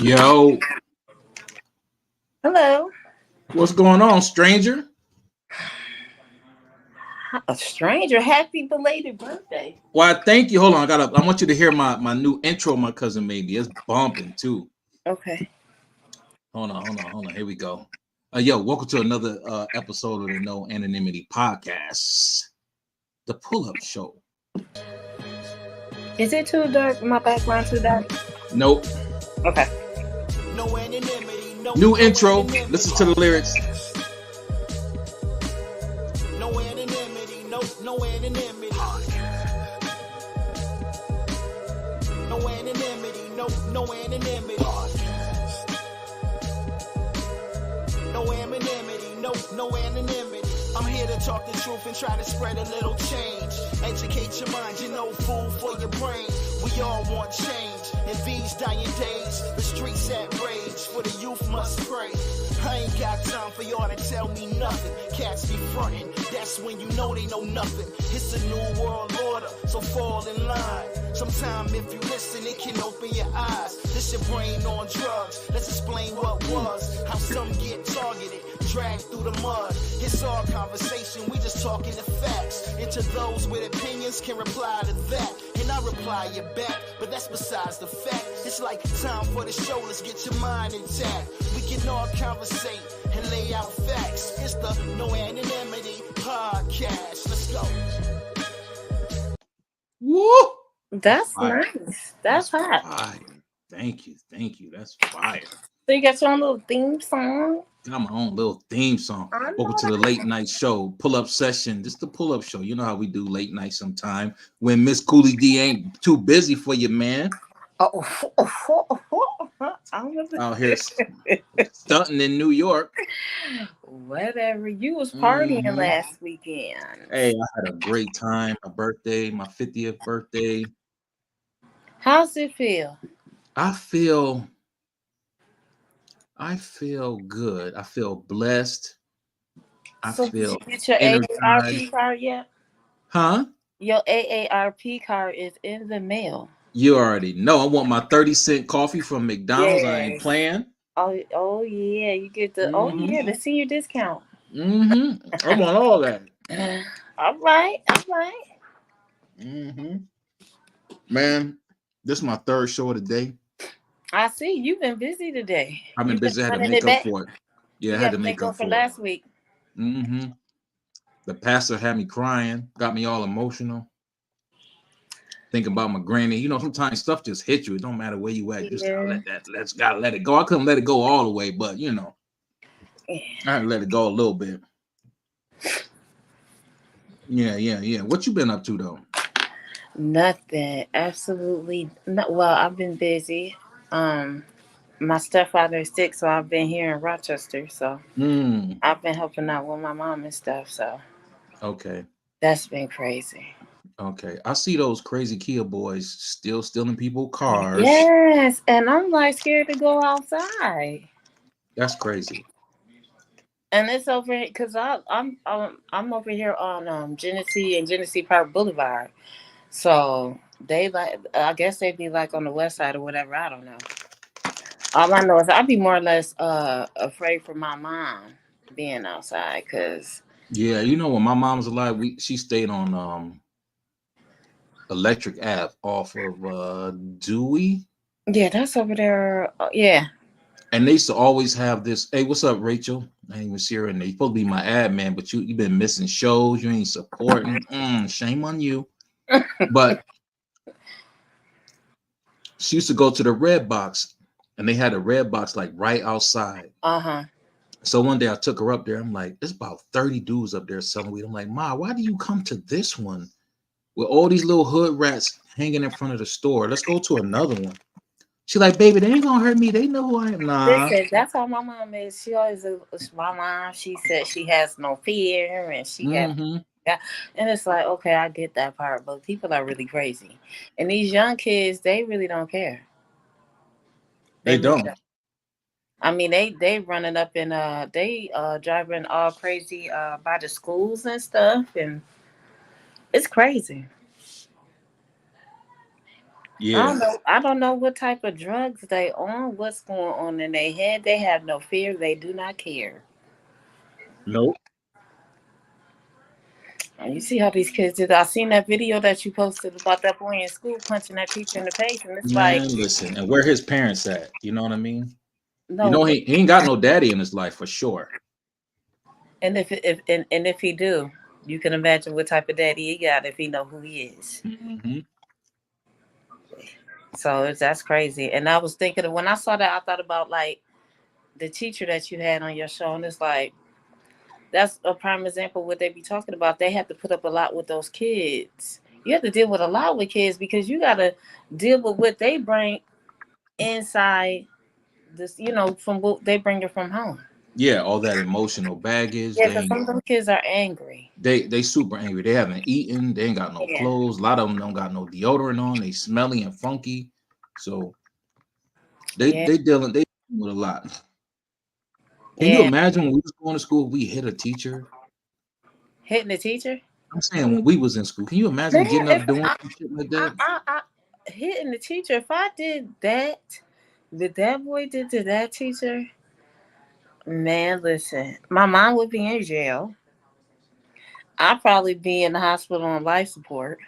Yo, Hello. what's going on, stranger? A stranger. Happy belated birthday. Why, thank you. Hold on, I want you to hear my new intro my cousin made me. It's bumping too. Okay. Hold on. Here we go. Yo, welcome to another episode of the No Anonymity Podcast, the Pull Up Show. Is it too dark? My background too dark? Nope. Okay. No anonymity, New intro. Listen to the lyrics. No anonymity, no anonymity. No anonymity, no anonymity. No anonymity, no anonymity. I'm here to talk the truth and try to spread a little change. Educate your mind, you know, food for your brain. We all want change. In these dying days, the streets at rage. For the youth must pray. I ain't got time for y'all to tell me nothing. Cats be frontin', that's when you know they know nothing. It's a new world order, so fall in line. Sometime if you listen, it can open your eyes. This your brain on drugs. Let's explain what was, how some get targeted, dragged through the mud. It's our conversation, we just talking the facts. And to those with opinions can reply to that. And I reply you back, but that's besides the fact. It's like time for the show, let's get your mind intact. We can all conversate and lay out facts. It's the No Anonymity Podcast. Let's go. Woo! That's Fire. nice. That's hot. Fire. Thank you. That's fire. So you got your own little theme song? Got my own little theme song. I know Welcome to the late night show, pull up session. This is the pull up show. You know how we do late night sometime when Miss Cooley D ain't too busy for you, man. I'm Out here stunting in New York. Whatever. You was partying Mhm. last weekend. Hey, I had a great time. My birthday, my 50th birthday. How's it feel? I feel good. I feel blessed. I So did feel you get your energized. AARP card yet? Huh? Your AARP card is in the mail. You already know. I want my 30-cent coffee from McDonald's. I ain't Yes. playing. Oh yeah, you get the the senior discount. I want all that. All right. Man, this is my third show of the day. I see you've been busy today. I've been busy. I had to make up for it. Yeah, I had to make up for for last week. it. The pastor had me crying, got me all emotional. Thinking about my granny. You know, sometimes stuff just hits you. It don't matter where you at. You just gotta let it go. I couldn't let it go all the way, but you know, I had to let it go a little bit. Yeah. What you been up to though? Nothing. Absolutely not. Well, I've been busy. My stepfather is sick, so I've been here in Rochester. So I've been helping out with my mom and stuff. So Okay. that's been crazy. Okay. I see those crazy Kia boys still stealing people's cars. Yes, and I'm like scared to go outside. That's crazy. And it's over here because I'm over here on Genesee and Genesee Park Boulevard. So they I guess they be like on the west side or whatever. I don't know. All I know is I'd be more or less afraid for my mom being outside because Yeah, you know when my mom's alive, she stayed on Electric Ave off of Dewey. yeah, that's over there. Yeah. And they used to always have this. Hey, what's up, Rachel? I ain't even see her in there. You're supposed to be my ad man, but you've been missing shows. You ain't supporting. Shame on you. But she used to go to the Red Box, and they had a Red Box like right outside. So one day I took her up there. I'm like, there's about 30 dudes up there selling weed. I'm like, Ma, why do you come to this one with all these little hood rats hanging in front of the store? Let's go to another one. She's like, baby, they ain't gonna hurt me. They know who I am. Nah. Listen, that's how my mom is. She always my mom. She said she has no fear, and she has. Yeah, and it's like, okay, I get that part, but people are really crazy, and these young kids, they really don't care. They don't. I mean, they running up and they driving all crazy by the schools and stuff, and it's crazy. Yeah. I don't know what type of drugs they on, what's going on in their head. They have no fear. They do not care. Nope. And you see how these kids did. I seen that video that you posted about that boy in school punching that teacher in the face, and it's like, Man, listen, and where his parents at? You know what I mean? You no. know, he ain't got no daddy in his life for sure. And if he do, you can imagine what type of daddy he got if he know who he is. Mm-hmm. So that's crazy. And I was thinking when I saw that, I thought about like the teacher that you had on your show, and it's like that's a prime example of what they be talking about. They have to put up a lot with those kids. You have to deal with a lot with kids because you got to deal with what they bring inside this, from what they bring it from home. Yeah, all that emotional baggage. Yeah, because some of them kids are angry. They super angry. They haven't eaten. They ain't got no clothes. A lot of them don't got no deodorant on. They smelly and funky. So they dealing with a lot. Can you imagine when we was going to school, we hit a teacher? Hitting the teacher? I'm saying when we was in school. Can you imagine getting up doing shit like that? Hitting the teacher. If I did that, that boy did to that teacher, man, listen, my mom would be in jail. I'd probably be in the hospital on life support.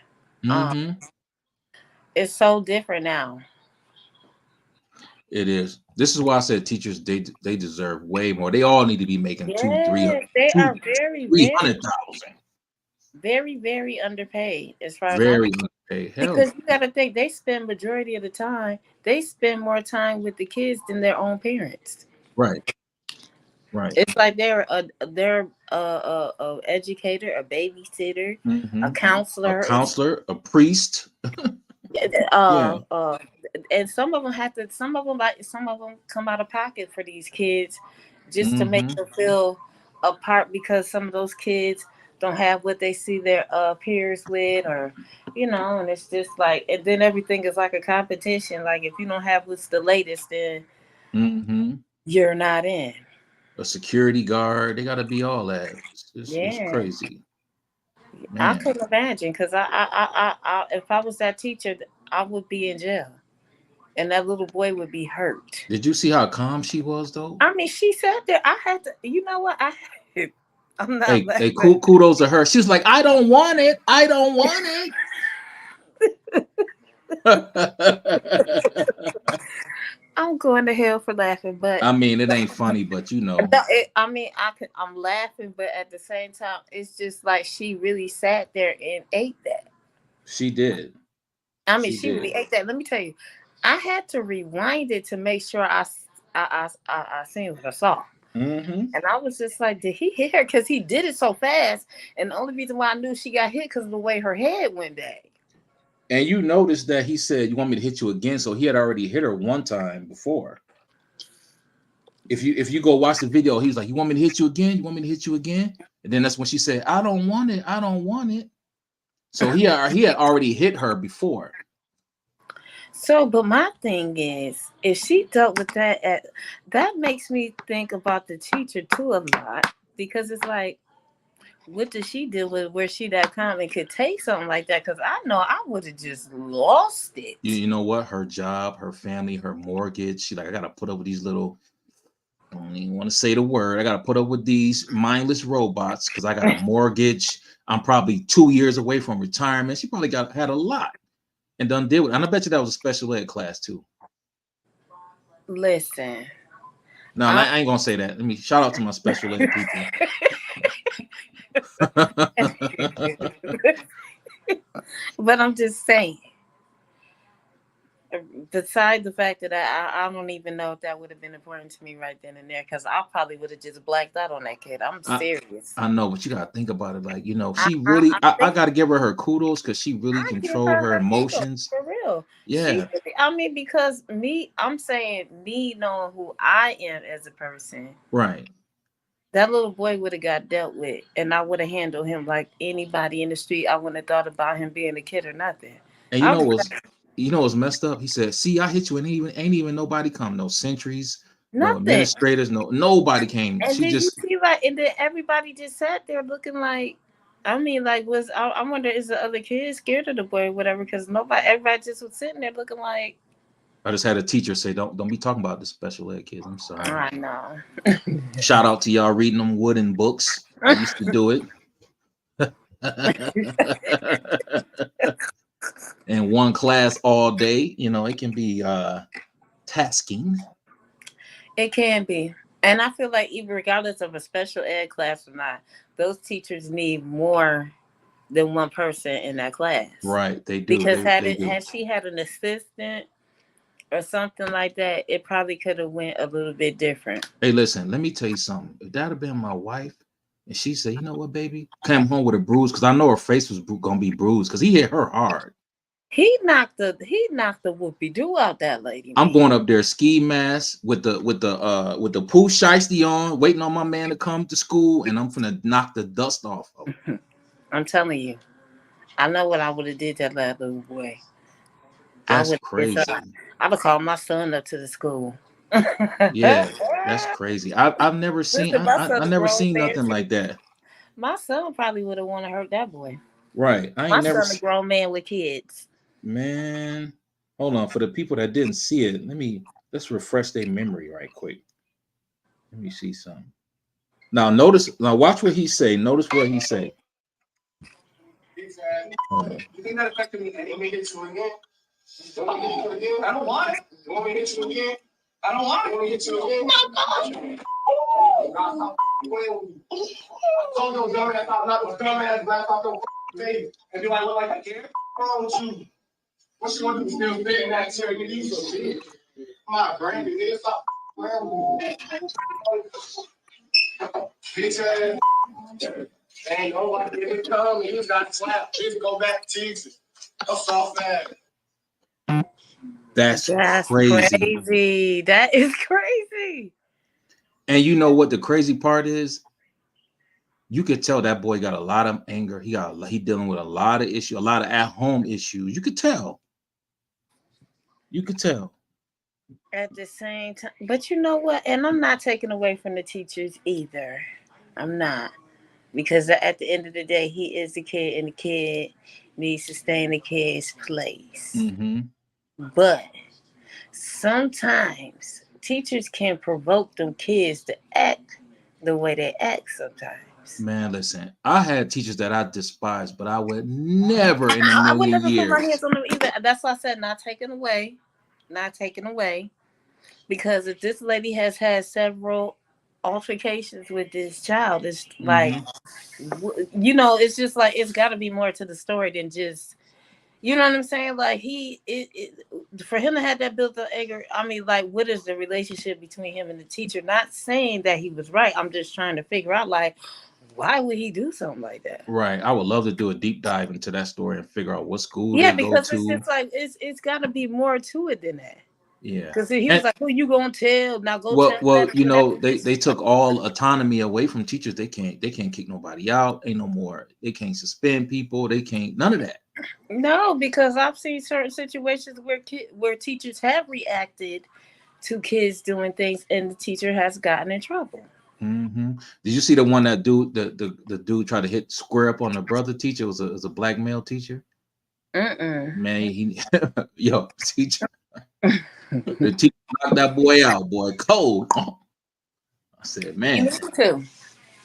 Mm-hmm. It's so different now. It is. This is why I said teachers they deserve way more. They all need to be making They are very 300,000. Very, very underpaid as far as very underpaid. Hell. Because you got to think they spend majority of the time. They spend more time with the kids than their own parents. Right. Right. It's like they're a educator, a babysitter, a counselor, a priest. And some of them come out of pocket for these kids just to make them feel apart because some of those kids don't have what they see their peers with, or and it's just like, and then everything is like a competition. Like if you don't have what's the latest, then you're not in. A security guard, they got to be all that. It's crazy. Man. I couldn't imagine because I if I was that teacher, I would be in jail, and that little boy would be hurt. Did you see how calm she was though? I mean, she sat there. I had to. You know what? I'm not. Hey, kudos to her. She was like, "I don't want it. I don't want it." I'm going to hell for laughing, but I mean, it ain't funny, but I'm laughing, but at the same time, it's just like she really sat there and ate that. She did. I mean, she really ate that. Let me tell you, I had to rewind it to make sure I seen what I saw. And I was just like, did he hit her? Because he did it so fast, and the only reason why I knew she got hit because of the way her head went back. And you noticed that he said, "You want me to hit you again?" So he had already hit her one time before. If you go watch the video, he was like, "You want me to hit you again? You want me to hit you again?" And then that's when she said, "I don't want it. I don't want it." So he had already hit her before. So, but my thing is, if she dealt with that, that makes me think about the teacher too a lot, because it's like, what does she deal with where she that calm and could take something like that? Because I know I would have just lost it. You know what? Her job, her family, her mortgage. She like, I gotta put up with these little. I don't even want to say the word. I gotta put up with these mindless robots because I got a mortgage. I'm probably 2 years away from retirement. She probably had a lot and done deal with it. And I bet you that was a special ed class too. Listen. No, I ain't gonna say that. Let me shout out to my special ed people. But I'm just saying, besides the fact that I don't even know if that would have been important to me right then and there, because I probably would have just blacked out on that kid. I'm serious. I know, but you gotta think about it. Like, she really, I gotta give her kudos because she really controlled her emotions. For real. Yeah. Because I'm saying me knowing who I am as a person. Right. That little boy would have got dealt with, and I would have handled him like anybody in the street. I wouldn't have thought about him being a kid or nothing. And you know what's messed up? He said, "See, I hit you, and ain't even nobody come. No sentries, no administrators, nobody came." And then you see, and then everybody just sat there looking like, I mean, like, I wonder is the other kids scared of the boy or whatever? Because everybody just was sitting there looking like. I just had a teacher say, "Don't be talking about the special ed kids." I'm sorry. I know. Shout out to y'all reading them wooden books. I used to do it. In one class all day, it can be tasking. It can be. And I feel like even regardless of a special ed class or not, those teachers need more than one person in that class. Right, they do. Because had she had an assistant or something like that, it probably could have went a little bit different. Hey, listen, let me tell you something. If that had been my wife, and she said, "You know what, baby?" Came home with a bruise, because I know her face was gonna be bruised because he hit her hard. He knocked the whoopie doo out that lady. I'm going up there ski mask with the poo shiesty on, waiting on my man to come to school, and I'm gonna knock the dust off of him. I'm telling you, I know what I would have did to that little boy. That's crazy. I would call my son up to the school. Yeah, that's crazy. I've never seen I never seen nothing like that. My son probably would have wanted to hurt that boy. Right. My son a grown man with kids. Man, hold on. For the people that didn't see it, let's refresh their memory right quick. Let me see something. Now watch what he say. Notice what he say. You think that affected me? Let me hit you again. I don't want it. You want me to hit you again? I don't want it. You want me to hit you again? I told those dumbass I'm not those dumbass black off those baby. And do I look like I care? What's wrong with you? What you want to do? Still fit in that chair? You need some shit. My brain is stop playing with me. Bitch ass. Ain't nobody in the come and you got slapped. Just go back to Jesus. That's soft man. That's crazy. That is crazy. And you know what the crazy part is? You could tell that boy got a lot of anger. He dealing with a lot of issues, a lot of at-home issues. You could tell. At the same time, but you know what? And I'm not taking away from the teachers either. I'm not. Because at the end of the day, he is the kid, and the kid needs to stay in the kid's place. Mm-hmm. But sometimes teachers can provoke them kids to act the way they act sometimes. Man, listen, I had teachers that I despised, but I would never in a million years. Put my hands on them either. That's why I said not taken away. Because if this lady has had several altercations with this child, it's like, it's just like, it's got to be more to the story than just, you know what I'm saying? Like for him to have that built up anger, I mean, like, what is the relationship between him and the teacher? Not saying that he was right. I'm just trying to figure out, like, why would he do something like that? Right. I would love to do a deep dive into that story and figure out what school. Yeah, because it's just like it's got to be more to it than that. Yeah, because he was like, "Who you gonna tell? Now go." Well, they took all autonomy away from teachers. They can't kick nobody out. Ain't no more. They can't suspend people. They can't none of that. No, because I've seen certain situations where teachers have reacted to kids doing things, and the teacher has gotten in trouble. Mm-hmm. Did you see the one that the dude tried to hit square up on the brother teacher? It was a black male teacher. Man, teacher. The teacher knocked that boy out, boy, cold. I said, man, you need to.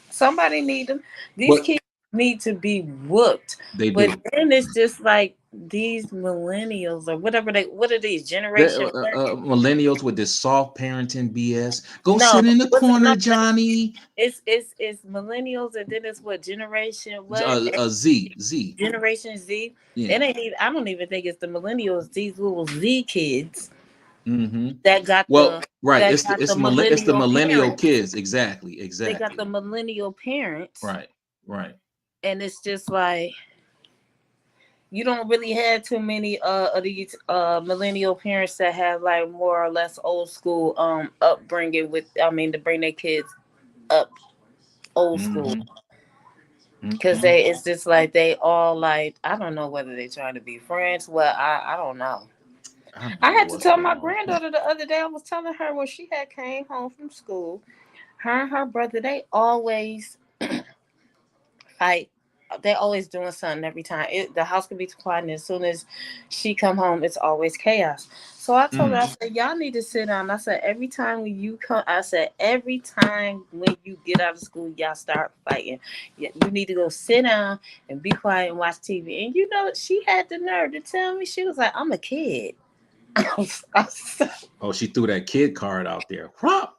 Somebody need them. These kids need to be whooped. They but do. Then it's just like these millennials or whatever what are these generation millennials with this soft parenting BS. Sit in the corner, Johnny. It's millennials, and then it's what generation? Z. Generation Z. Yeah. It ain't even, I don't even think it's the millennials. These little Z kids. Mm-hmm. That got right. It's the millennial parents. Kids. Exactly. They got the millennial parents. Right. And it's just like, you don't really have too many of these millennial parents that have like more or less old school upbringing to bring their kids up old school. Because it's just like they all like, I don't know whether they're trying to be friends. Well, I don't know. I had to tell my granddaughter the other day. I was telling her when she had came home from school, her and her brother, they always fight they're always doing something every time. The house can be quiet, and as soon as she come home, it's always chaos. So I told her, I said, y'all need to sit down. I said, every time when you come, I said, every time when you get out of school, y'all start fighting. You need to go sit down and be quiet and watch TV. And you know, she had the nerve to tell me, she was like, I'm a kid. Oh, she threw that kid card out there. What?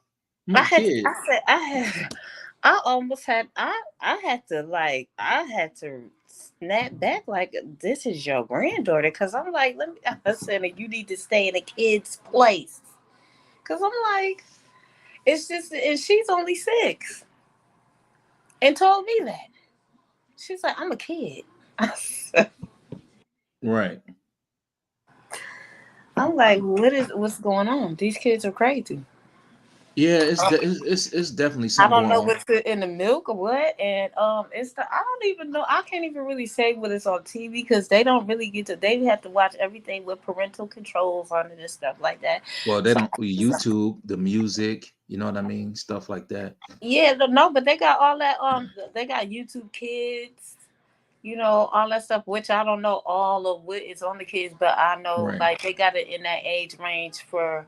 I almost had I had to snap back like, this is your granddaughter, because I'm like, I said, you need to stay in a kid's place, because I'm like, it's just, and she's only 6 and told me that. She's like, I'm a kid. Right. I'm like, what's going on? These kids are crazy. Yeah, it's definitely something. I don't know what's in the milk or what, and I don't even know. I can't even really say what is on TV, because they don't really get to. They have to watch everything with parental controls on it and stuff like that. Well, they don't YouTube the music, you know what I mean, stuff like that. Yeah, no, but they got all that. They got YouTube Kids, you know, all that stuff. Which I don't know all of what is on the kids, but I know like they got it in that age range for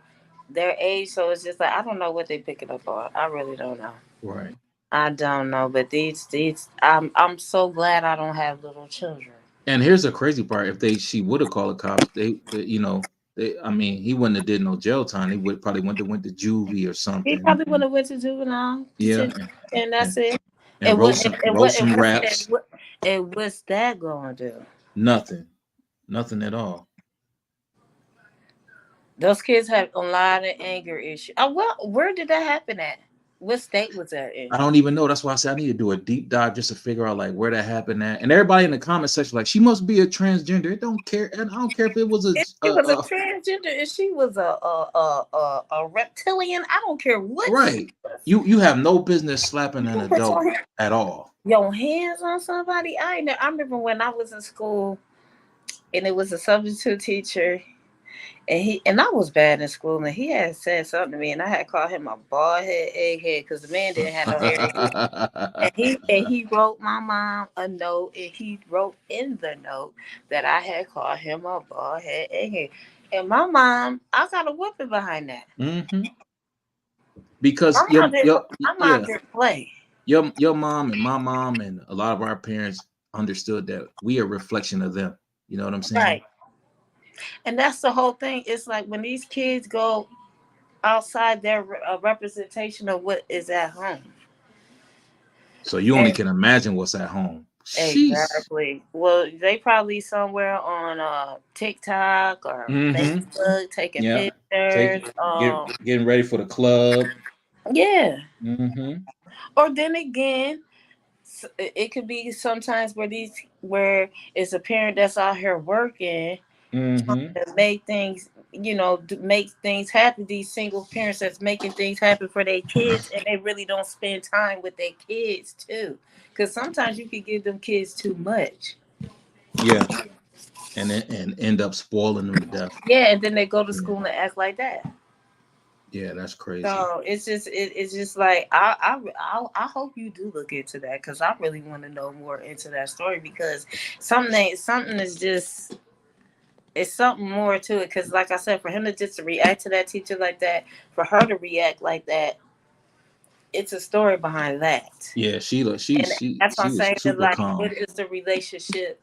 their age, so it's just like, I don't know what they pick it up on. I really don't know. Right. I don't know, but these I'm so glad I don't have little children. And here's the crazy part: if she would have called the cops, I mean, he wouldn't have did no jail time. He would probably went to juvie or something. He probably would have went to juvenile. Yeah, and that's it. And roast some raps. And what's that going to do? Nothing at all. Those kids have a lot of anger issues. Oh, well, where did that happen at? What state was that in? I don't even know. That's why I said I need to do a deep dive just to figure out like where that happened at. And everybody in the comment section like, she must be a transgender. It don't care, and I don't care if it was a transgender, if she was a reptilian. I don't care what. Right. You have no business slapping an adult at all. Your hands on somebody. I remember when I was in school, and it was a substitute teacher. And I was bad in school, and he had said something to me, and I had called him a bald head, egghead, because the man didn't have no hair. and he wrote my mom a note, and he wrote in the note that I had called him a bald head, egghead. And my mom, I got a whooping behind that. Mm-hmm. Because my mom didn't play. Your mom and my mom and a lot of our parents understood that we are a reflection of them. You know what I'm saying? Right. And that's the whole thing. It's like when these kids go outside their representation of what is at home. So you only can imagine what's at home. Exactly. Jeez. Well, they probably somewhere on TikTok or Facebook taking pictures. Getting ready for the club. Yeah. Mm-hmm. Or then again, it could be sometimes where it's a parent that's out here working. To make things, make things happen. These single parents that's making things happen for their kids, and they really don't spend time with their kids too. Because sometimes you can give them kids too much. Yeah, and end up spoiling them to death. Yeah, and then they go to school and act like that. Yeah, that's crazy. So it's just like I hope you do look into that, because I really want to know more into that story, because something is just. It's something more to it, because like I said, for him to just react to that teacher like that, for her to react like that, it's a story behind that. Yeah, she that's what I'm saying. Like, calm. What is the relationship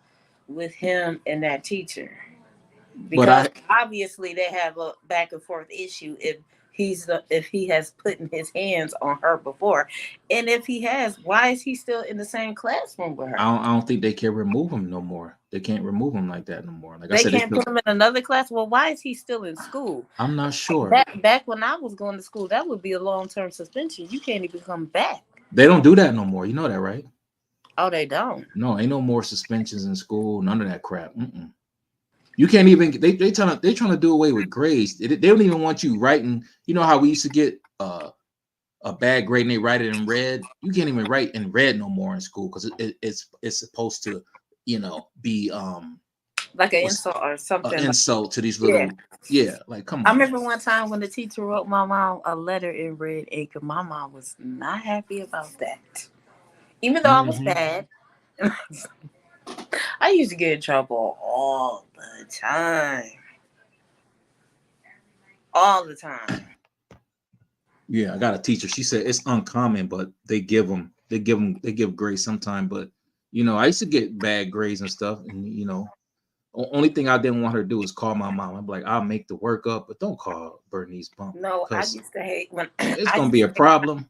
with him and that teacher? Because obviously they have a back and forth issue if he has put his hands on her before, and if he has, why is he still in the same classroom with her? I don't think they can remove him no more. They can't remove him like that no more. Like I said, they can't put him in another class. Well, why is he still in school? I'm not sure. Back when I was going to school, that would be a long-term suspension. You can't even come back. They don't do that no more. You know that, right? Oh, they don't. No, ain't no more suspensions in school. None of that crap. You can't even. They trying to do away with grades. They don't even want you writing. You know how we used to get a bad grade and they write it in red. You can't even write in red no more in school, because it's supposed to, be like an insult or something. An insult to these little like, come on. I remember one time when the teacher wrote my mom a letter in red ink, and my mom was not happy about that. Even though I was bad, I used to get in trouble all the time. All the time. Yeah, I got a teacher. She said it's uncommon, but they give grades sometime. But you know, I used to get bad grades and stuff, and you know, only thing I didn't want her to do is call my mom. I'm like, I'll make the work up, but don't call Bernice Bump. No, I used to hate when it's gonna be a problem.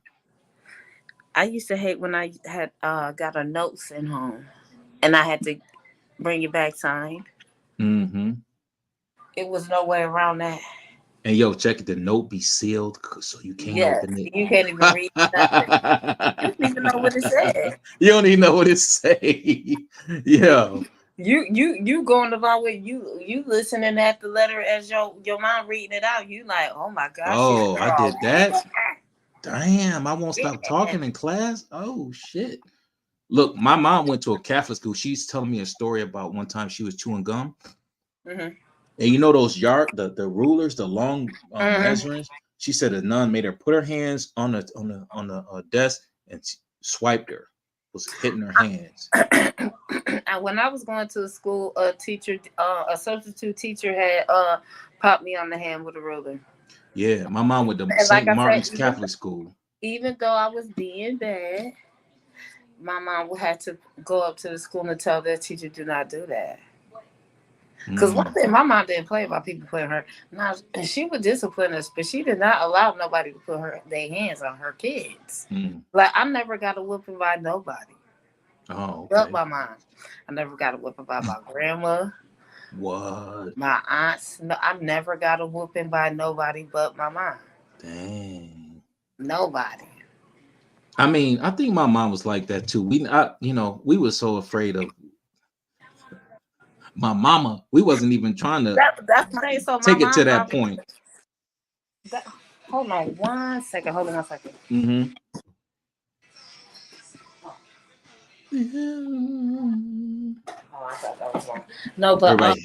I used to hate when I had got a note sent home, and I had to bring it back signed. Mm-hmm. It was no way around that. And yo, check it. The note be sealed so you can't open it. You can't even read nothing. You don't even know what it said. You don't even know what it say. Yeah. You going along with you listening at the letter as your mom reading it out. You like, oh my gosh. Oh, I did that. Damn, I won't stop talking in class. Oh shit. Look, my mom went to a Catholic school. She's telling me a story about one time she was chewing gum. Mm-hmm. And you know those the rulers, the long measurings. She said a nun made her put her hands on the desk and swiped her. Was hitting her hands. When I was going to school, a substitute teacher had popped me on the hand with a ruler. Yeah, my mom went to St. Martin's Catholic school. Even though I was being bad, my mom had to go up to the school and tell their teacher, do not do that. Because one thing, my mom didn't play about people putting her. Now, she would discipline us, but she did not allow nobody to put their hands on her kids. Like, I never got a whooping by nobody. Oh, okay. But my mom. I never got a whooping by my grandma. What? My aunts. No, I never got a whooping by nobody but my mom. Dang. Nobody. I mean, I think my mom was like that too. We were so afraid of my mama. We wasn't even trying to take it to that point. Hold on one second. Mm-hmm. Oh, I thought that was wrong. No, but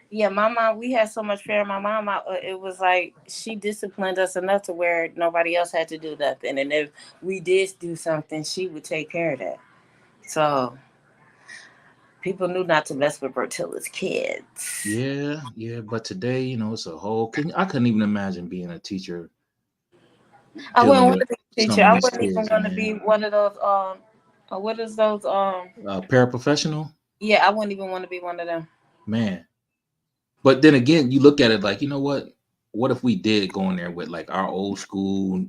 yeah, my mom, we had so much fear of my mom. It was like she disciplined us enough to where nobody else had to do nothing. And if we did do something, she would take care of that. So people knew not to mess with Bertilla's kids. Yeah. But today, you know, it's a whole. I couldn't even imagine being a teacher. I wouldn't want to be a teacher. I wasn't even going to be one of those. What is those? Paraprofessional. Yeah, I wouldn't even want to be one of them. Man. But then again, you look at it like, you know what? What if we did go in there with like our old school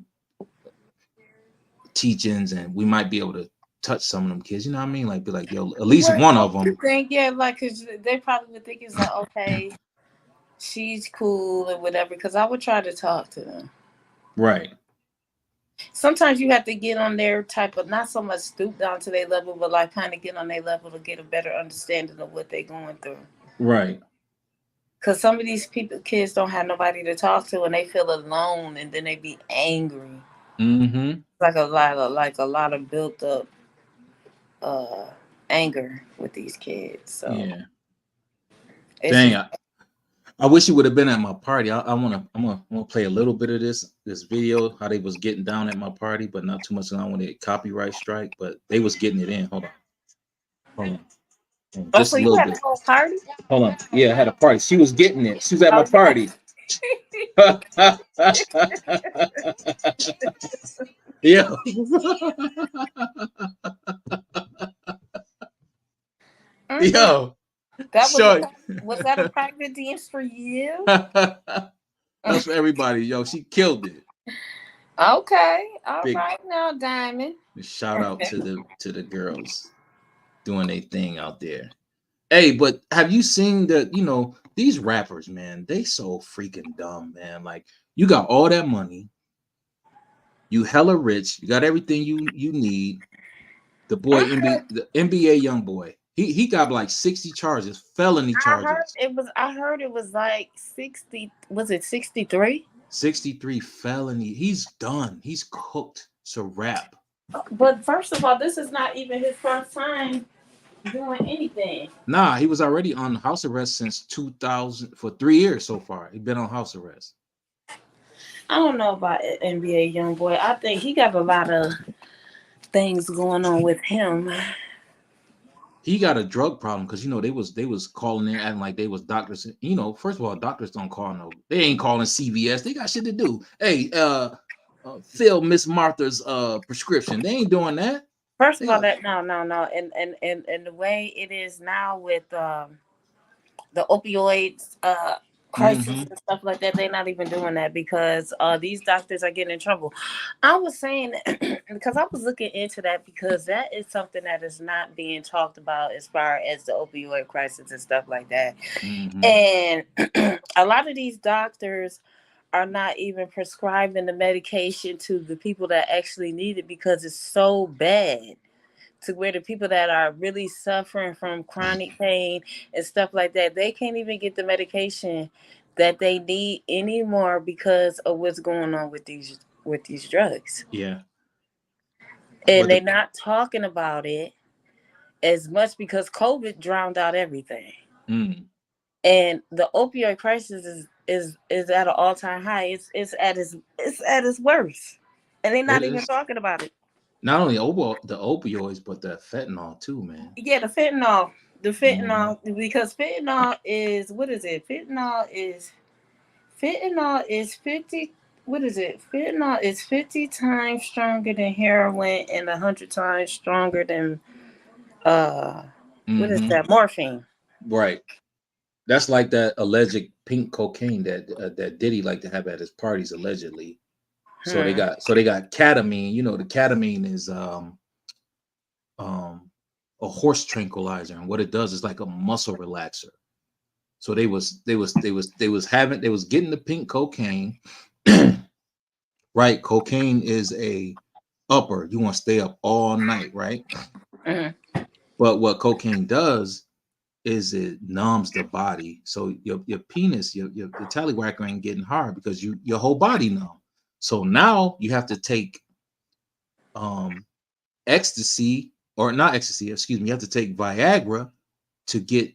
teachings, and we might be able to touch some of them kids? You know what I mean? Like, be like, yo, at least one of them. Yeah, like, cause they probably would think it's like, okay, she's cool or whatever. Because I would try to talk to them. Right. Sometimes you have to get on their type of, not so much stoop down to their level, but like kind of get on their level to get a better understanding of what they're going through. Right. Because some of these kids don't have nobody to talk to, and they feel alone, and then they be angry. Mm-hmm. Like a lot of built up anger with these kids. So yeah. Dang, I wish you would have been at my party. I'm gonna play a little bit of this video, how they was getting down at my party, but not too much. I don't want to get copyright strike, but they was getting it in. Hold on. Just so a you little had bit. a whole party? Hold on. Yeah, I had a party. She was getting it. She was at my party. Yeah. Yo. Was that a private dance for you? That's for everybody. Yo, she killed it. Okay. All right now, Diamond. Shout out to the girls doing their thing out there. Hey, but have you seen these rappers, man? They so freaking dumb, man. Like, you got all that money, you hella rich, you got everything you need. The boy, the NBA young boy, he got like 60 charges, felony charges. I heard it was like 60. Was it 63? 63 felony. He's done. He's cooked. It's a wrap. But first of all, this is not even his first time doing anything. Nah, he was already on house arrest since 2000 for 3 years so far. He's been on house arrest. I don't know about NBA young boy. I think he got a lot of things going on with him. He got a drug problem because they was calling in acting like they was doctors. First of all, doctors don't call they ain't calling CVS. They got shit to do. Hey, fill Miss Martha's prescription. They ain't doing that. First of all, that no, and the way it is now with the opioids crisis and stuff like that, they're not even doing that because these doctors are getting in trouble. I was saying because I was looking into that because that is something that is not being talked about as far as the opioid crisis and stuff like that. And a lot of these doctors are not even prescribing the medication to the people that actually need it because it's so bad, to where the people that are really suffering from chronic pain and stuff like that, they can't even get the medication that they need anymore because of what's going on with these drugs. Yeah. And they're not talking about it as much because COVID drowned out everything. And the opioid crisis is at an all-time high. It's at its worst. And they're not even talking about it. Not only the opioids, but the fentanyl too, man. Yeah, the fentanyl, because fentanyl is, what is it? Fentanyl is 50. What is it? Fentanyl is 50 times stronger than heroin and 100 times stronger than what is that? Morphine. Right. That's like that alleged pink cocaine that Diddy liked to have at his parties, allegedly. So they got ketamine. The ketamine is a horse tranquilizer, and what it does is like a muscle relaxer. So they was getting the pink cocaine. Right, cocaine is a upper. You want to stay up all night, right? But what cocaine does is it numbs the body, so your penis, your tallywhacker ain't getting hard because your whole body numb. So now you have to take ecstasy, or not ecstasy, excuse me. You have to take Viagra to get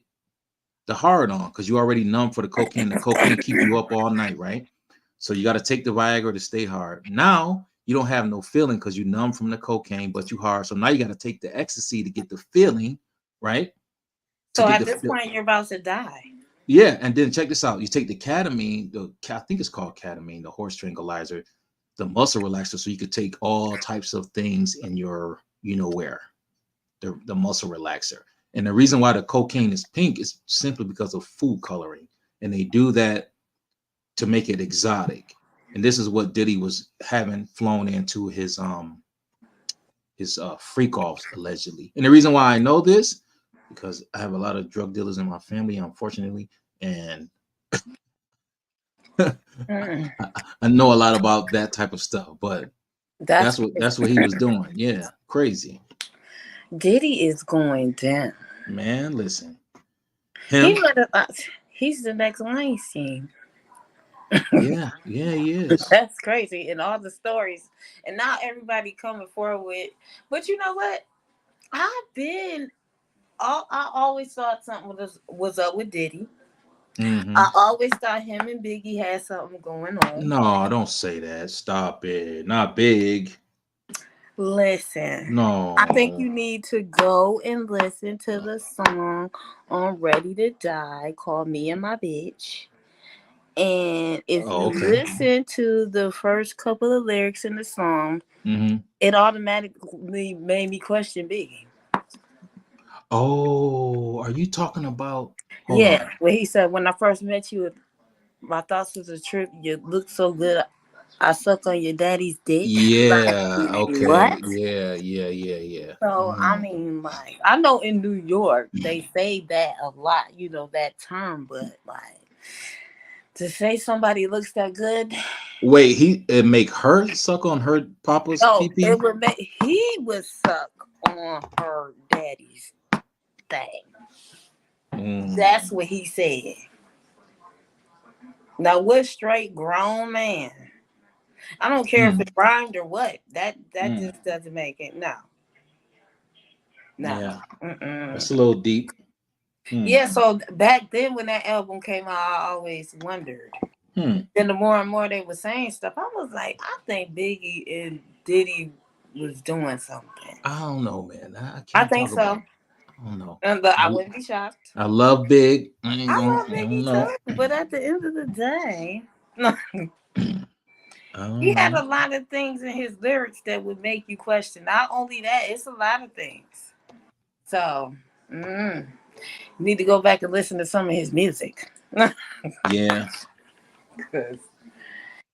the hard on because you already numb for the cocaine. The cocaine keeps you up all night, right? So you got to take the Viagra to stay hard. Now you don't have no feeling because you numb from the cocaine, but you hard. So now you got to take the ecstasy to get the feeling, right? So at this point, you're about to die. Yeah, and then check this out. You take the ketamine, I think it's called ketamine, the horse tranquilizer, the muscle relaxer, so you could take all types of things in your, where, the muscle relaxer. And the reason why the cocaine is pink is simply because of food coloring. And they do that to make it exotic. And this is what Diddy was having flown into his freak offs, allegedly. And the reason why I know this, because I have a lot of drug dealers in my family, unfortunately, and I know a lot about that type of stuff. But that's what he was doing. Yeah, crazy. Diddy is going down. Man, listen. He's the next Weinstein. Yeah, he is. That's crazy. And all the stories. And now everybody coming forward with. But you know what? I always thought something was up with Diddy. I always thought him and Biggie had something going on. No, don't say that. Stop it. Not big. Listen. No. I think you need to go and listen to the song on Ready to Die called Me and My Bitch. And if you listen to the first couple of lyrics in the song, it automatically made me question Biggie. Oh, are you talking about? Yeah, where he said, when I first met you, my thoughts was a trip. You look so good. I suck on your daddy's dick. Yeah. Like, okay. What? Yeah. So I mean, like, I know in New York they say that a lot. That term, but like to say somebody looks that good. Wait, it make her suck on her papa's pee-pee? It would he would suck on her daddy's thing. That's what he said. Now, what straight grown man? I don't care if it rhymed or what. That just doesn't make it. No. Yeah. That's a little deep. Yeah, so back then when that album came out, I always wondered. Then the more and more they were saying stuff, I was like, I think Biggie and Diddy was doing something. I don't know, man. I I can't think talk about so. it. I don't know. And I wouldn't be shocked. I love Big. I ain't I gonna, love I don't Biggie know. too, but at the end of the day, I don't he had know. a lot of things in his lyrics that would make you question. Not only that, it's a lot of things. So, you need to go back and listen to some of his music. Yeah.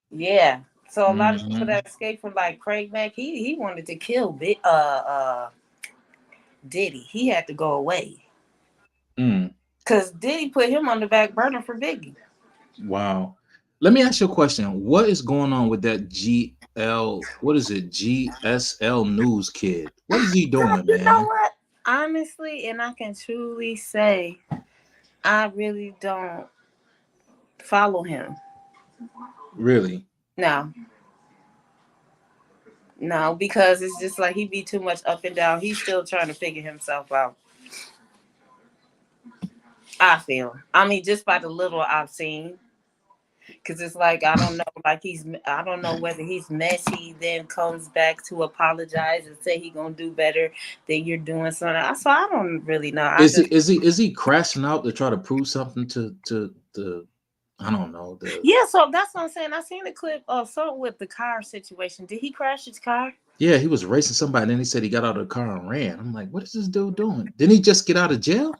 Yeah. So a lot of people Mm-hmm. that escaped from like Craig Mack, he wanted to kill Diddy. He had to go away. Because Diddy put him on the back burner for Biggie. Wow. Let me ask you a question. What is going on with that GSL News kid? What is he doing, You know man? what? Honestly, and I can truly say, I really don't follow him. Really? No, because it's just like he be too much up and down. He's still trying to figure himself out. I feel. I mean, just by the little I've seen, because it's like I don't know, like I don't know whether he's messy, then comes back to apologize and say he gonna do better. Then you're doing something. So I don't really know. Is he crashing out to try to prove something to the I don't know. Yeah, so that's what I'm saying. I seen the clip of something with the car situation. Did he crash his car? Yeah, he was racing somebody, and then he said he got out of the car and ran. I'm like, what is this dude doing? Didn't he just get out of jail?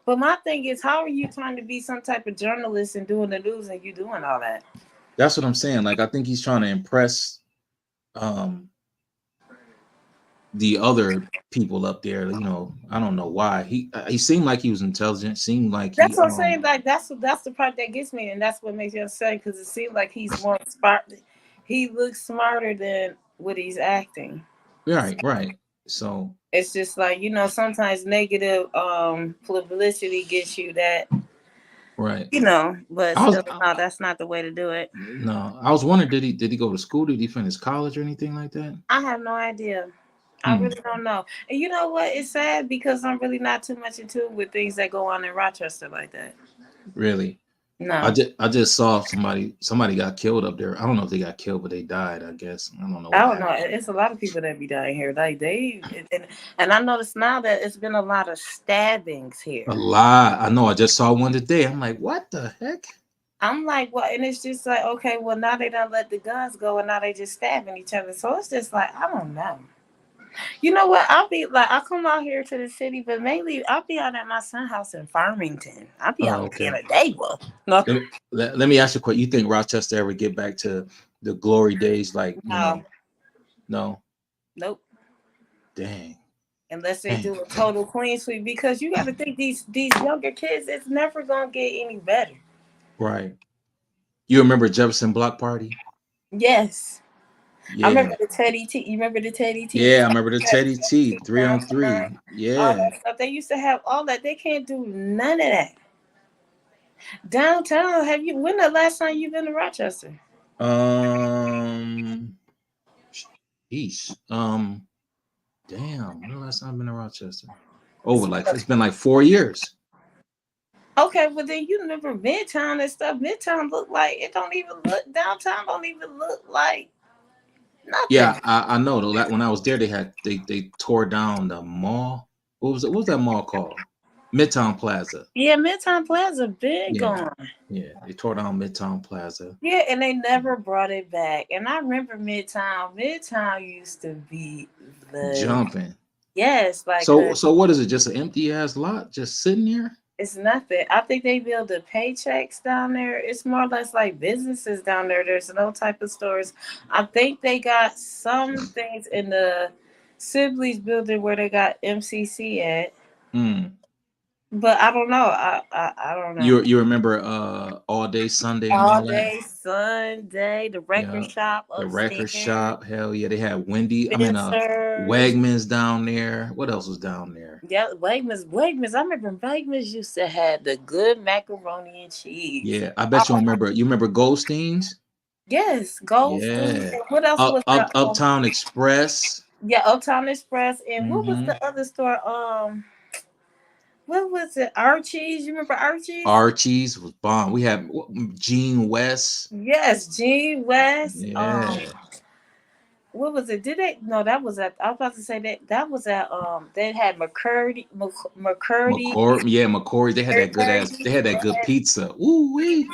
But my thing is, how are you trying to be some type of journalist and doing the news and you doing all that? That's what I'm saying. Like, I think he's trying to impress the other people up there. You know, I don't know why. He seemed like he was intelligent. Seemed like that's what I'm saying. Like that's the part that gets me, and that's what makes me upset because it seems like he's more smart. He looks smarter than what he's acting. Right. So it's just like, you know, sometimes negative publicity gets you that. Right. You know, but still, no, that's not the way to do it. No, I was wondering, did he go to school? Did he finish college or anything like that? I have no idea. I really don't know. And you know what? It's sad because I'm really not too much into it with things that go on in Rochester like that. Really? No. I just saw somebody got killed up there. I don't know if they got killed, but they died, I guess. I don't know. I don't know. It's a lot of people that be dying here. Like and I noticed now that it's been a lot of stabbings here. A lot. I know. I just saw one today. I'm like, what the heck? I'm like, well, and it's just like, okay, well, now they don't let the guns go, and now they just stabbing each other. So it's just like, I don't know. You know what? I'll be like, I come out here to the city, but mainly I'll be out at my son's house in Farmington. I'll be out in a day. Well, no. Let me ask you a question. You think Rochester ever get back to the glory days? Like, you know, no. Nope. Dang. Unless they do a total clean sweep, because you got to think these younger kids, it's never gonna get any better. Right. You remember Jefferson Block Party? Yes. Yeah. I remember the Teddy T. You remember the Teddy T? Yeah, I remember the Teddy T. 3-on-3. Yeah. All that stuff. They used to have all that. They can't do none of that. Downtown, when the last time you've been to Rochester? Jeez. Damn, when the last time I've been to Rochester? It's been like 4 years. Okay, well then you remember Midtown and stuff. Midtown look like it don't even look. Downtown don't even look like nothing. Yeah, I know though. That when I was there, they tore down the mall. What was that mall called? Midtown Plaza. Yeah, Midtown Plaza been gone. Yeah, they tore down Midtown Plaza. Yeah, and they never brought it back. And I remember Midtown. Midtown used to be jumping. Yes, like so. What is it? Just an empty ass lot, just sitting there? It's nothing. I think they build the paychecks down there. It's more or less like businesses down there. There's no type of stores. I think they got some things in the Sibley's building where they got MCC at. But I don't know. I don't know. You remember All Day Sunday? All Day Sunday, the record shop. The record shop. Hell yeah, they had Wegmans down there. What else was down there? Yeah, Wegmans. I remember Wegmans used to have the good macaroni and cheese. Yeah, I bet you remember. You remember Goldstein's? Yes, Goldstein's. Yeah. What else was there? Uptown Express. Yeah, Uptown Express. And what was the other store? What was it? Archie's. You remember Archie's? Archie's was bomb. We had Gene West. Yes, Gene West. Yeah. what was it? Did they? No, that was at. I was about to say that was at. They had McCory. They had that good ass. They had that good pizza. Ooh wee.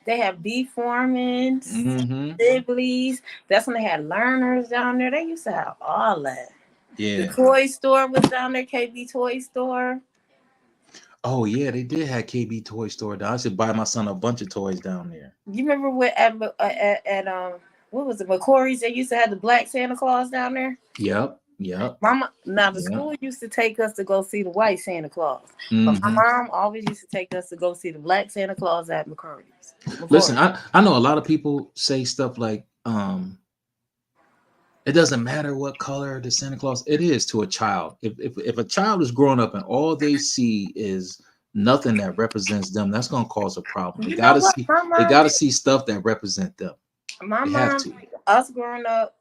They had B Foreman's, Mm-hmm. Sibley's. That's when they had Learners down there. They used to have all that. Yeah. The toy store was down there. KB Toy Store. Oh yeah, they did have KB Toy Store down. I should buy my son a bunch of toys down there. You remember what at what was it, McCory's? They used to have the black Santa Claus down there. Yep. The school used to take us to go see the white Santa Claus, but my mom always used to take us to go see the black Santa Claus at McCory's. Listen, I know a lot of people say stuff like, it doesn't matter what color the Santa Claus it is to a child. If a child is growing up and all they see is nothing that represents them, that's gonna cause a problem. They gotta see stuff that represent them. My mom, us growing up,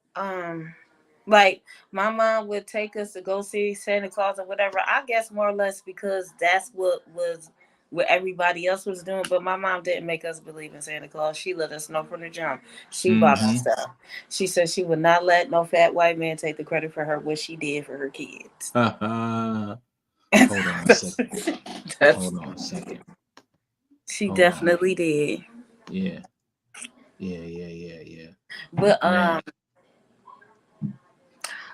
like my mom would take us to go see Santa Claus or whatever. I guess more or less because that's what everybody else was doing. But my mom didn't make us believe in Santa Claus. She let us know from the jump. She bought us stuff. She said she would not let no fat white man take the credit for what she did for her kids. Hold on a second. She definitely did. Yeah. But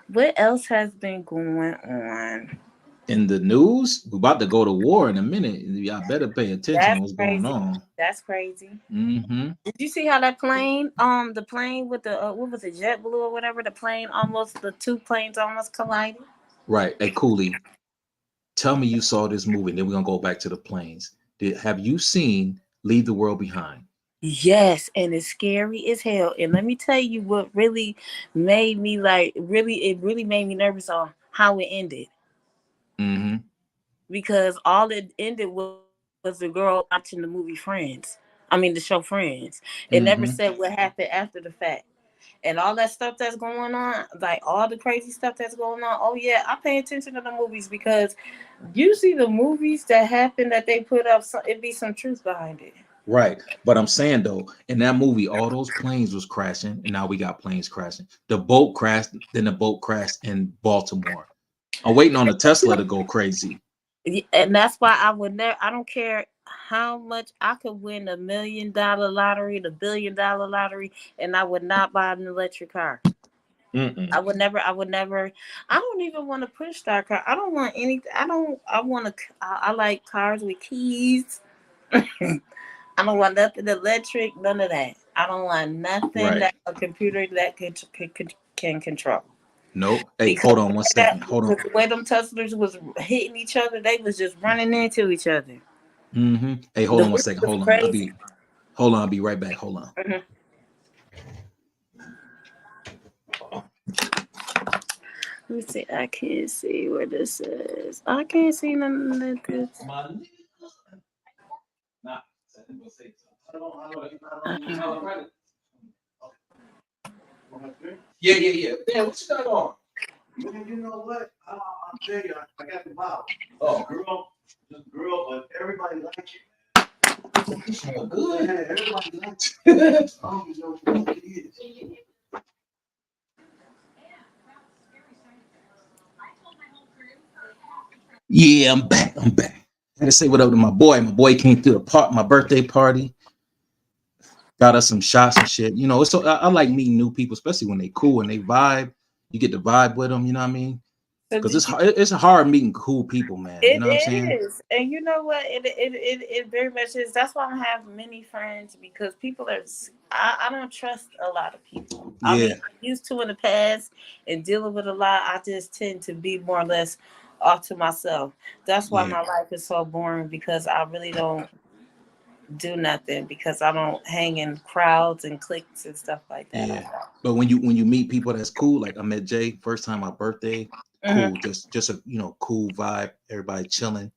what else has been going on? In the news, we're about to go to war in a minute. Y'all better pay attention to what's going on. That's crazy. Mm-hmm. Did you see how that plane, the plane with the what was it, JetBlue or whatever? The two planes almost collided. Right. Hey, Cooley, tell me you saw this movie. And then we're gonna go back to the planes. Have you seen Leave the World Behind? Yes, and it's scary as hell. And let me tell you what really made me it really made me nervous on how it ended. Mm-hmm. Because all it ended was the girl watching the movie Friends. I mean, the show Friends. It never said what happened after the fact. And all that stuff that's going on, like all the crazy stuff that's going on. Oh, yeah, I pay attention to the movies because usually the movies that happen that they put up, it be some truth behind it. Right. But I'm saying, though, in that movie, all those planes was crashing, and now we got planes crashing. The boat crashed, then the boat crashed in Baltimore. I'm waiting on the Tesla to go crazy. And that's why I don't care how much I could win $1 million lottery, the $1 billion lottery, and I would not buy an electric car. I would never. I don't even want to push start car. I don't want anything. I like cars with keys. I don't want nothing electric, none of that. I don't want nothing that a computer that can control. Nope. Hey, hold on one second. Hold on. The way them Teslas was hitting each other, they was just running into each other. Mm-hmm. Hey, hold on one second. Hold on. I'll be right back. Hold on. Mm-hmm. Let me see. I can't see where this is. I can't see none of this. Yeah. Damn, what you got on? You know what? I'll tell you, I got the bottle. Oh, Just girl, but everybody likes you. You smell good. Yeah, everybody likes you. I don't even know what it is. Yeah, I'm back. I had to say what up to my boy. My boy came through my birthday party. Got us some shots and shit. You know, I like meeting new people, especially when they cool and they vibe. You get the vibe with them, you know what I mean? Because it's hard meeting cool people, man. You know what I'm saying? It is. And you know what? It very much is. That's why I don't have many friends, because people are. I don't trust a lot of people. Yeah. I mean, I'm used to in the past and dealing with a lot. I just tend to be more or less off to myself. That's why my life is so boring, because I really don't do nothing, because I don't hang in crowds and cliques and stuff like that. Yeah. But when you meet people that's cool, like I met Jay first time my birthday, cool, just a cool vibe, everybody chilling.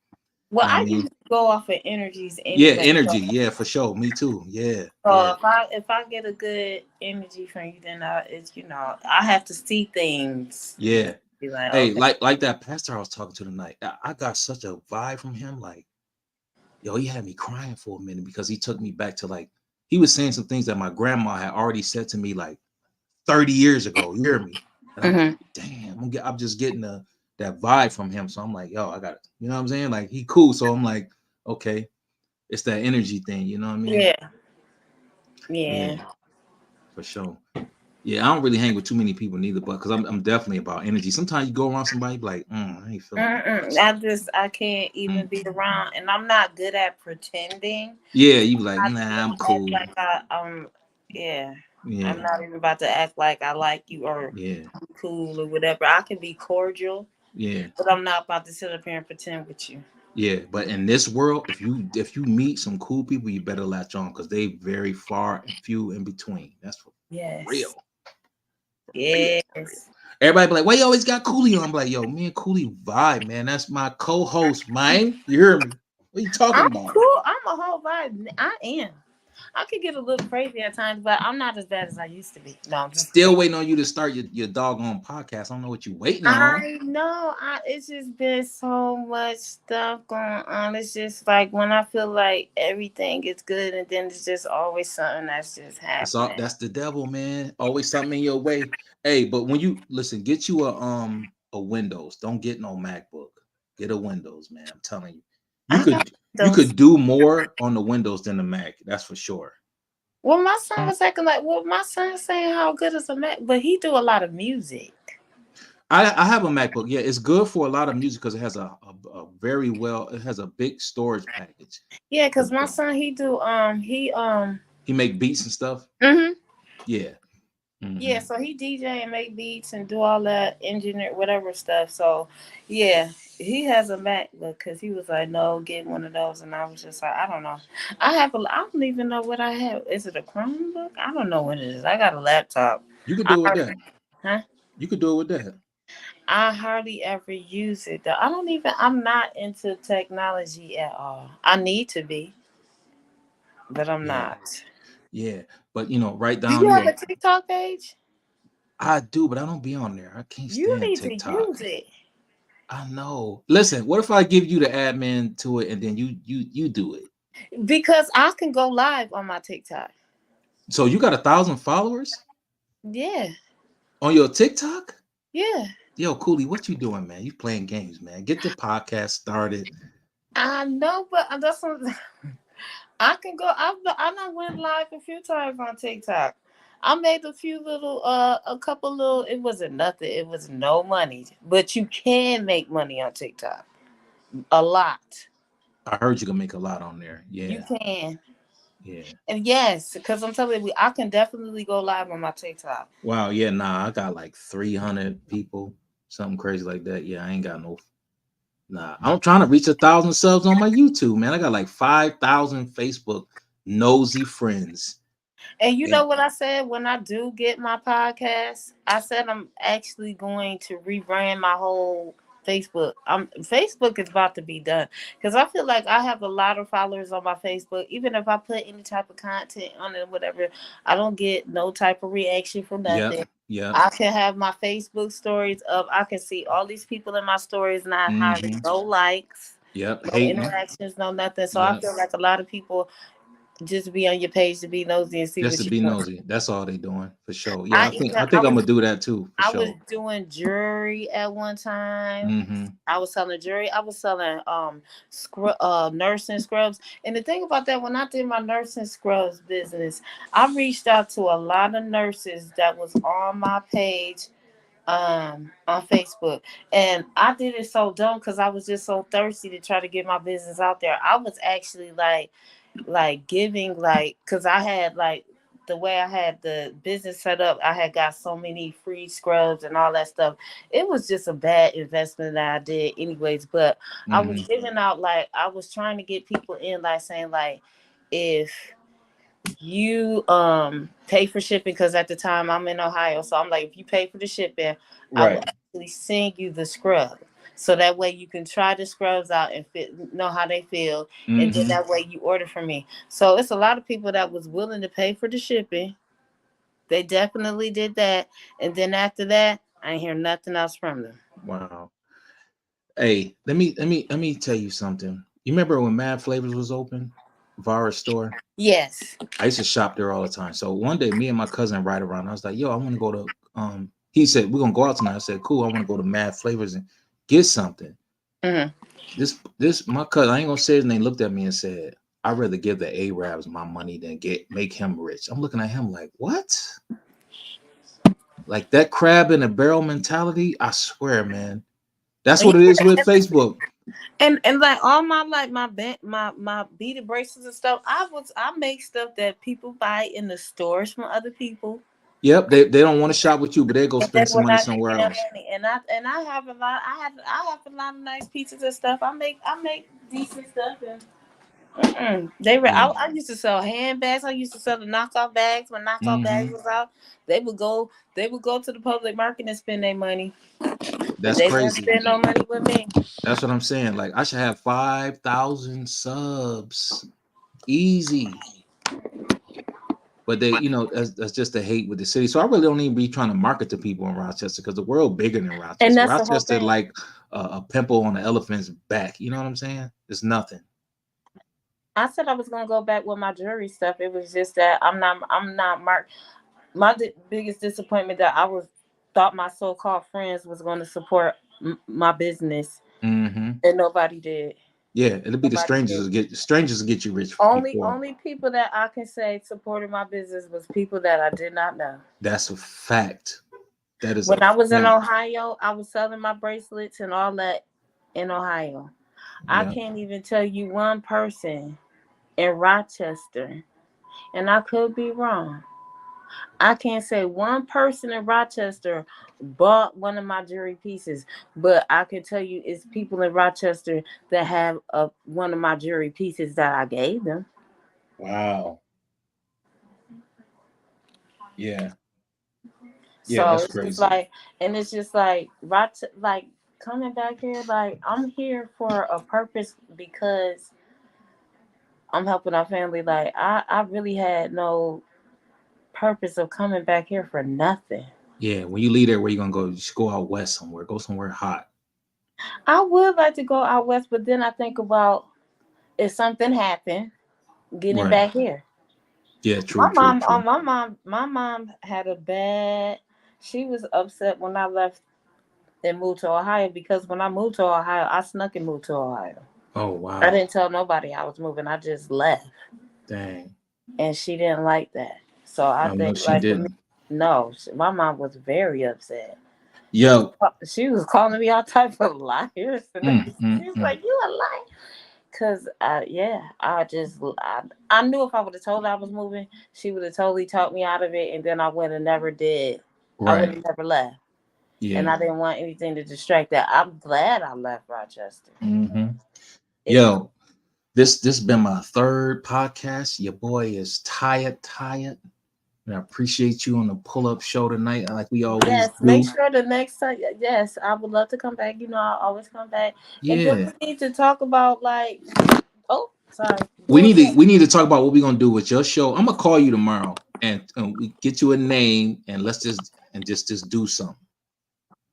Well, I usually go off of energies. Yeah, energy. Yeah, for sure. Me too. Yeah. So if I get a good energy from you, then I have to see things. Yeah. Be like, hey, okay. like that pastor I was talking to tonight. I got such a vibe from him. Like, yo, he had me crying for a minute, because he took me back to, like, he was saying some things that my grandma had already said to me like 30 years ago. You hear me? And I'm like, damn, I'm just getting that vibe from him. So I'm like, yo, I got it. You know what I'm saying? Like, he cool. So I'm like, okay, it's that energy thing. You know what I mean? Yeah. For sure. Yeah, I don't really hang with too many people neither, but because I'm definitely about energy. Sometimes you go around somebody like, I ain't feeling I can't even be around, and I'm not good at pretending. Yeah, you like, nah, I'm cool. Like yeah. I'm not even about to act like I like you or cool or whatever. I can be cordial. Yeah. But I'm not about to sit up here and pretend with you. Yeah, but in this world, if you meet some cool people, you better latch on because they very far and few in between. That's for real. Yes. Everybody be like, why you always got Cooley on? I'm like, yo, me and Cooley vibe, man. That's my co-host, man. You hear me? What are you talking about? Cool. I'm a whole vibe. I am. I could get a little crazy at times, but I'm not as bad as I used to be. No, I'm just still waiting on you to start your doggone podcast. I don't know what you waiting on. I know. It's just been so much stuff going on. It's just like when I feel like everything is good, and then it's just always something that's just happening. That's the devil, man. Always something in your way. Hey, but when you listen, get you a Windows. Don't get no MacBook. Get a Windows, man. I'm telling you. You could do more on the Windows than the Mac. That's for sure. Well, my son was acting like, my son's saying how good is a Mac, but he do a lot of music. I have a MacBook. Yeah, it's good for a lot of music because it has a very it has a big storage package. Yeah, because my son, he make beats and stuff. Yeah. Yeah, so he DJ and make beats and do all that engineer whatever stuff. So yeah, he has a MacBook because he was like, no, get one of those, and I was just like, I don't know. I don't even know what I have. Is it a Chromebook? I don't know what it is. I got a laptop. You could do it with that. Huh? You could do it with that. I hardly ever use it though. I'm not into technology at all. I need to be, but I'm not. Yeah, but right down. Do you have a TikTok page? I do, but I don't be on there. I can't stand You need TikTok. to use it. I know. Listen, what if I give you the admin to it and then you do it? Because I can go live on my TikTok. So you got 1,000 followers? Yeah. On your TikTok? Yeah. Yo, Cooley, what you doing, man? You playing games, man. Get the podcast started. I know, but that's what I can go. I done went live a few times on TikTok. I made a few little, a couple little. It wasn't nothing. It was no money, but you can make money on TikTok. A lot. I heard you can make a lot on there. Yeah, you can. Yeah. And yes, because I'm telling you, I can definitely go live on my TikTok. Wow. Yeah. Nah, I got like 300 people, something crazy like that. Yeah, I ain't got no. Nah, I'm trying to reach 1,000 subs on my YouTube, man. I got like 5,000 Facebook nosy friends. And you know what I said when I do get my podcast? I said I'm actually going to rebrand my whole Facebook. Facebook is about to be done because I feel like I have a lot of followers on my Facebook. Even if I put any type of content on it, whatever, I don't get no type of reaction from nothing. Yeah. I can have my Facebook stories up. I can see all these people in my stories, not having no likes, no interactions, no nothing. So I feel like a lot of people just be on your page to be nosy and see just what to be doing. nosy. That's all they doing for sure. Yeah, I think I'm gonna do that too. I was doing jewelry at one time. I was selling jewelry. I was selling nursing scrubs. And the thing about that, when I did my nursing scrubs business, I reached out to a lot of nurses that was on my page on Facebook, and I did it so dumb because I was just so thirsty to try to get my business out there. I was actually like giving, like, because I had like the way I had the business set up, I had got so many free scrubs and all that stuff. It was just a bad investment that I did anyways, but I was giving out, like, I was trying to get people in, like saying like, if you pay for shipping, because at the time I'm in Ohio, so I'm like, if you pay for the shipping, I will actually send you the scrub. So that way you can try the scrubs out and know how they feel. And then that way you order from me. So it's a lot of people that was willing to pay for the shipping. They definitely did that. And then after that, I ain't hear nothing else from them. Wow. Hey, let me tell you something. You remember when Mad Flavors was open? Vara store? Yes. I used to shop there all the time. So one day, me and my cousin ride around. I was like, yo, I want to go to, he said, we're going to go out tonight. I said, cool. I want to go to Mad Flavors and get something. This, my cousin, I ain't going to say his name, looked at me and said, I'd rather give the Arabs my money than make him rich. I'm looking at him like, what? Like that crab in a barrel mentality? I swear, man. That's what it is with Facebook. And like all my like my beaded bracelets and stuff, I make stuff that people buy in the stores from other people. Yep, they don't want to shop with you, but they go spend some money somewhere else. And I have a lot. I have a lot of nice pieces and stuff. I make decent stuff. And I used to sell handbags. I used to sell the knockoff bags. When knockoff bags was out, they would go to the public market and spend their money. That's they crazy. Spend no money with me. That's what I'm saying. Like I should have 5,000 subs, easy. But they, that's just the hate with the city. So I really don't even be trying to market to people in Rochester because the world bigger than Rochester. And that's Rochester like a pimple on an elephant's back. You know what I'm saying? It's nothing. I said I was gonna go back with my jewelry stuff. It was just that I'm not marked. My biggest disappointment that I thought my so-called friends was going to support my business, and nobody did. Yeah, it'll be the strangers will get you rich. Only people that I can say supported my business was people that I did not know. That's a fact. That is. When I was in Ohio, I was selling my bracelets and all that in Ohio. Yeah. I can't even tell you one person in Rochester, and I could be wrong. I can't say one person in Rochester bought one of my jewelry pieces, but I can tell you it's people in Rochester that have one of my jewelry pieces that I gave them. Wow. Yeah. Yeah, so that's crazy. It's just like coming back here, like I'm here for a purpose because I'm helping our family. Like I really had no purpose of coming back here for nothing. Yeah, when you leave there, where you gonna go? Just go out west somewhere. Go somewhere hot. I would like to go out west, but then I think about if something happened, getting back here. Yeah, true. My mom had a bad. She was upset when I left and moved to Ohio because when I moved to Ohio, I snuck and moved to Ohio. Oh wow! I didn't tell nobody I was moving. I just left. Dang. And she didn't like that. So I think my mom was very upset. Yo, she was calling me all type of liars. She was like, "You a liar." Cause I knew if I would have told her I was moving, she would have totally talked me out of it, and then I would have never did. Right. I would have never left. Yeah. And I didn't want anything to distract that. I'm glad I left Rochester. Yo, this has been my third podcast. Your boy is tired. And I appreciate you on the pull-up show tonight, like we always do. Make sure the next time. Yes, I would love to come back. I always come back. Yeah. And then we need to talk about We need to talk about what we're gonna do with your show. I'm gonna call you tomorrow and we get you a name and let's just do something.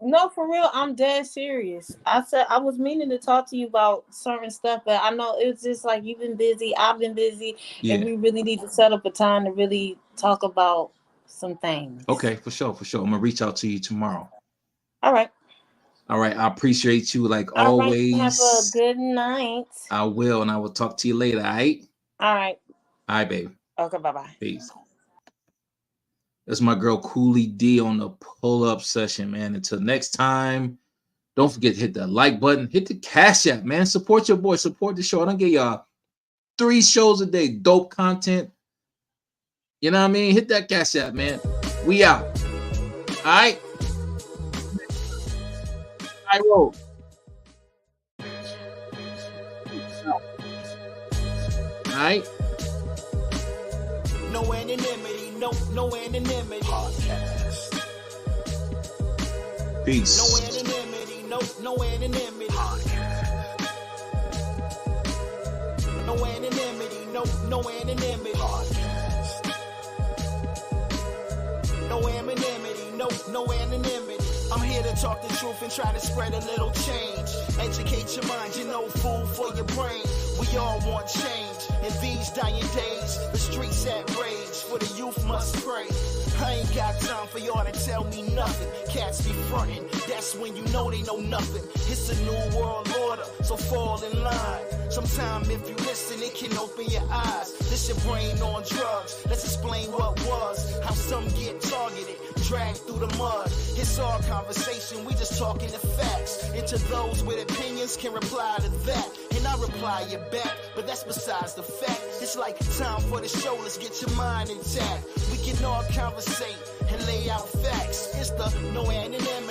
No, for real, I'm dead serious. I said I was meaning to talk to you about certain stuff, but I know it's just like you've been busy, I've been busy, and we really need to set up a time to really talk about some things. Okay, for sure. I'm gonna reach out to you tomorrow. All right. I appreciate you like always. Have a good night. I will, and I will talk to you later. All right. All right. All right, babe. Okay. Bye. Peace. That's my girl Cooley D on the pull-up session, man. Until next time, don't forget to hit that like button, hit the Cash App, man. Support your boy, support the show. I don't get y'all 3 shows a day, dope content. You know what I mean? Hit that Cash App, man. We out. All right. I roll. All right. No anonymity, no anonymity. Podcast. Peace. No anonymity, no anonymity. Podcast. No anonymity, no anonymity. Podcast. No anonymity, no anonymity. I'm here to talk the truth and try to spread a little change. Educate your mind, food for your brain. We all want change in these these dying days, the streets at rage, for the youth must pray. I ain't got time for y'all to tell me nothing. Cats be frontin', that's when you know they know nothing. It's a new world order, so fall in line. Sometime if you listen, it can open your eyes. This your brain on drugs. Let's explain what was, how some get targeted, dragged through the mud. It's our conversation, we just talking the facts. And to those with opinions can reply to that. And I reply you back, but that's besides the fact. It's like time for the show, let's get your mind intact. We can all conversate and lay out facts. It's the no anonymity.